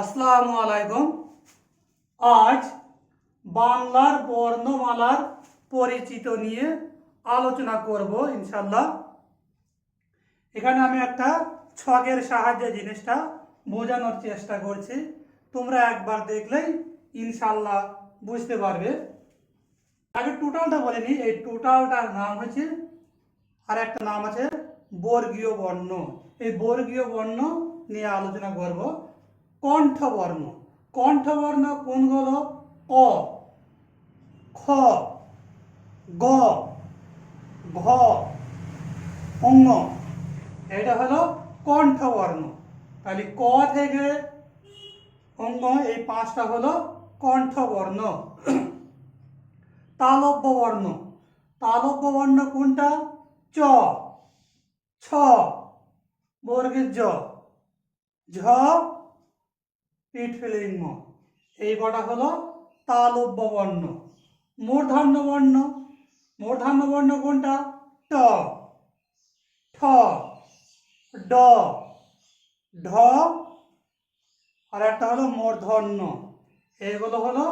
আসসালামু আলাইকুম। আজ বাংলার বর্ণমালার পরিচিত নিয়ে আলোচনা করব ইনশাল্লাহ। এখানে আমি একটা ছকের সাহায্যে জিনিসটা বোঝানোর চেষ্টা করছি, তোমরা একবার দেখলেই ইনশাল্লাহ বুঝতে পারবে। আগে টোটালটা বলে নিই। এই টোটালটার নাম হচ্ছে, আর একটা নাম আছে বর্গীয় বর্ণ। এই বর্গীয় বর্ণ নিয়ে আলোচনা করব। কণ্ঠবর্ণ, কণ্ঠবর্ণ কোনগুলো? অ, খ, গ, ঘ, ঙ। এটা হলো কণ্ঠবর্ণ। তাহলে ক থেকে ঙ এই পাঁচটা হলো কণ্ঠবর্ণ। তালব্য বর্ণ, তালব্য বর্ণ কোনটা? চ, ছ, বর্গের জ, ঝ, পিঠফিলিঙ্গ। এই কটা হলো তালব্য বর্ণ। মূর্ধন্য বর্ণ, মূর্ধন্য বর্ণ কোনটা? ট, ঠ, ড, ঢ, আর একটা হলো মূর্ধন্য। এগুলো হলো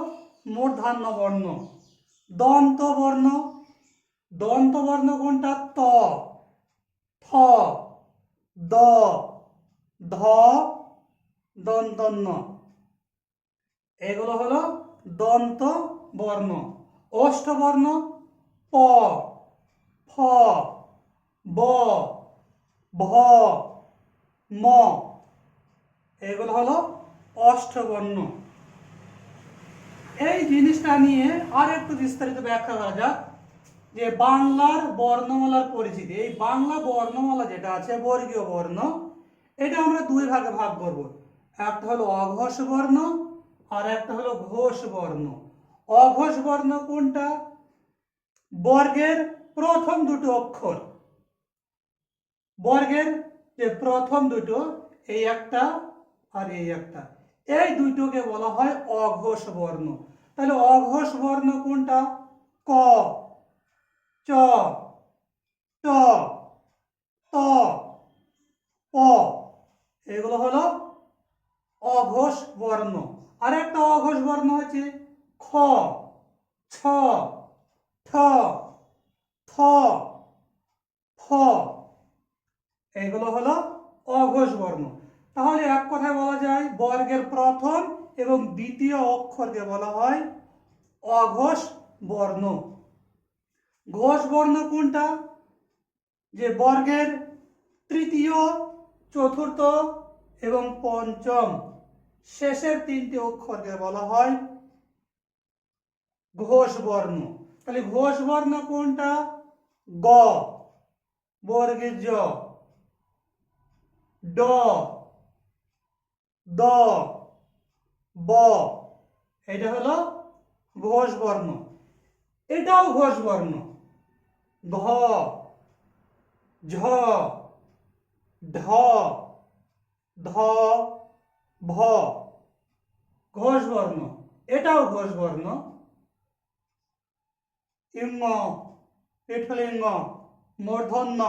মূর্ধন্য বর্ণ। দন্ত বর্ণ, দন্ত বর্ণ কোনটা? ত, থ, দ, ধ, দন্তন্য। এগুলো হলো দন্ত বর্ণ। ওষ্ঠবর্ণ প, ফ, ব, ভ, ম। এগুলো হলো অষ্টবর্ণ। এই জিনিসটা নিয়ে আর একটু বিস্তারিত ব্যাখ্যা করা যাক, যে বাংলার বর্ণমালার পরিচিতি। এই বাংলা বর্ণমালা যেটা আছে বর্গীয় বর্ণ, এটা আমরা দুই ভাগে ভাগ করব। একটা হলো অঘোষ বর্ণ আর একটা হলো ঘোষ বর্ণ। অঘোষ বর্ণ কোনটা? বর্গের প্রথম দুটো অক্ষর, বর্গের যে প্রথম দুটো, এই একটা আর এই একটা, এই দুটোকে বলা হয় অঘোষ বর্ণ। তাহলে অঘোষ বর্ণ কোনটা? ক, চ, ট, ত, প। এগুলো হলো অঘোষ বর্ণ। আর একটা অঘোষ বর্ণ হচ্ছে খ, ছ, ঠ, থ, ফ। এগুলো হলো অঘোষ বর্ণ। তাহলে এক কথায় বলা যায় বর্গের প্রথম এবং দ্বিতীয় অক্ষরকে বলা হয় অঘোষ বর্ণ। ঘোষ বর্ণ কোনটা? যে বর্গের তৃতীয়, চতুর্থ এবং পঞ্চম শেষের তিনটি অক্ষরকে বলা হয় ঘোষ বর্ণ। তাহলে ঘোষ বর্ণ কোনটা? গ, বর্গের জ, ড, দ, ব। এটা হলো ঘোষ বর্ণ। এটাও ঘোষ বর্ণ। ঘ, ঝ, ঢ, ধ, ভ। ঘোষ বর্ণ। এটাও ঘোষ বর্ণ। ইঙ্গ, পিঠলিঙ্গ, মূর্ধন্য,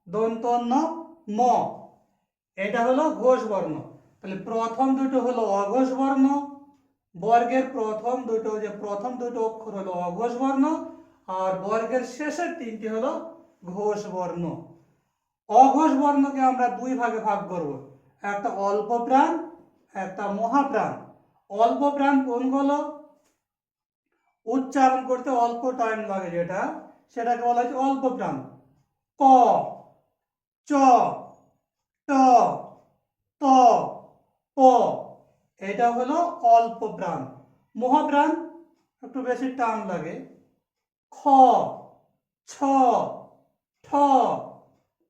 দন্তন্য, ম। এটা হলো ঘোষ বর্ণ। তাহলে প্রথম দুটো হলো অঘোষ বর্ণ। বর্গের প্রথম দুটো, যে প্রথম দুটো অক্ষর হলো অঘোষ বর্ণ, আর বর্গের শেষের তিনটি হলো ঘোষ বর্ণ। অঘোষ বর্ণকে আমরা দুই ভাগে ভাগ করব, একটা অল্প প্রাণ, একটা মহাপ্রাণ। অল্প প্রাণ কোনগুলো? উচ্চারণ করতে অল্প টাইম লাগে যেটা, সেটাকে বলা হচ্ছে অল্প প্রাণ। ক, চ, ট, ত, প। এটা হলো অল্প প্রাণ। মহাপ্রাণ একটু বেশি টান লাগে। খ, ছ, ঠ,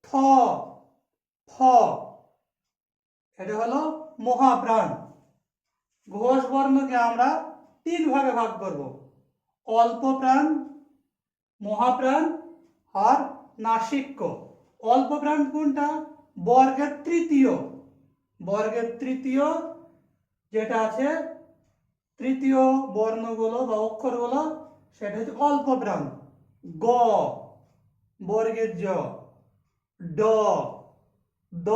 থ, ফ। এটা হলো মহাপ্রাণ। ঘোষ বর্ণকে আমরা তিন ভাগে ভাগ করব, অল্প প্রাণ, মহাপ্রাণ আর নাসিক্য। অল্প প্রাণ কোনটা? বর্গের তৃতীয়, বর্গের তৃতীয় যেটা আছে, তৃতীয় বর্ণগুলো বা অক্ষরগুলো, সেটা হচ্ছে অল্প প্রাণ। গ, বর্গের জ, ড, দ,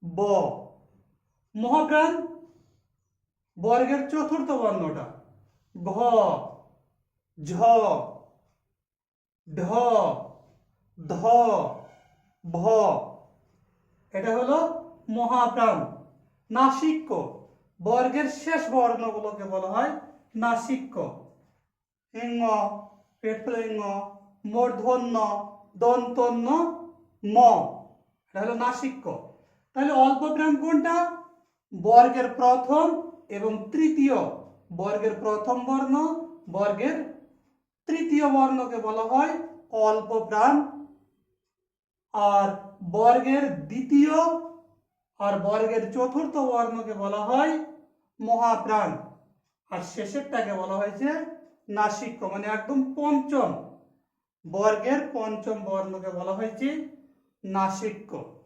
ব। মহাপ্রাণ বর্গের চতুর্থ বর্ণটা ঘ, ঝ, ঢ, ধ, ভ, এটা হলো মহাপ্রাণ। নাসিক্য বর্গের শেষ বর্ণগুলোকে বলা হয় নাসিক্য। ইঙ্গ, পেটলিঙ্গ, মূর্ধন্য, দন্তন্য, ম, এটা হলো নাসিক্য। তাহলে অল্প প্রাণ কোনটা? বর্গের প্রথম এবং তৃতীয়, বর্গের প্রথম বর্ণ, বর্গের তৃতীয় বর্ণকে বলা হয় অল্প প্রাণ, আর বর্গের দ্বিতীয় আর বর্গের চতুর্থ বর্ণকে বলা হয় মহাপ্রাণ, আর শেষেরটাকে বলা হয়েছে নাসিক্য, মানে একদম পঞ্চম, বর্গের পঞ্চম বর্ণকে বলা হয়েছে নাসিক্য।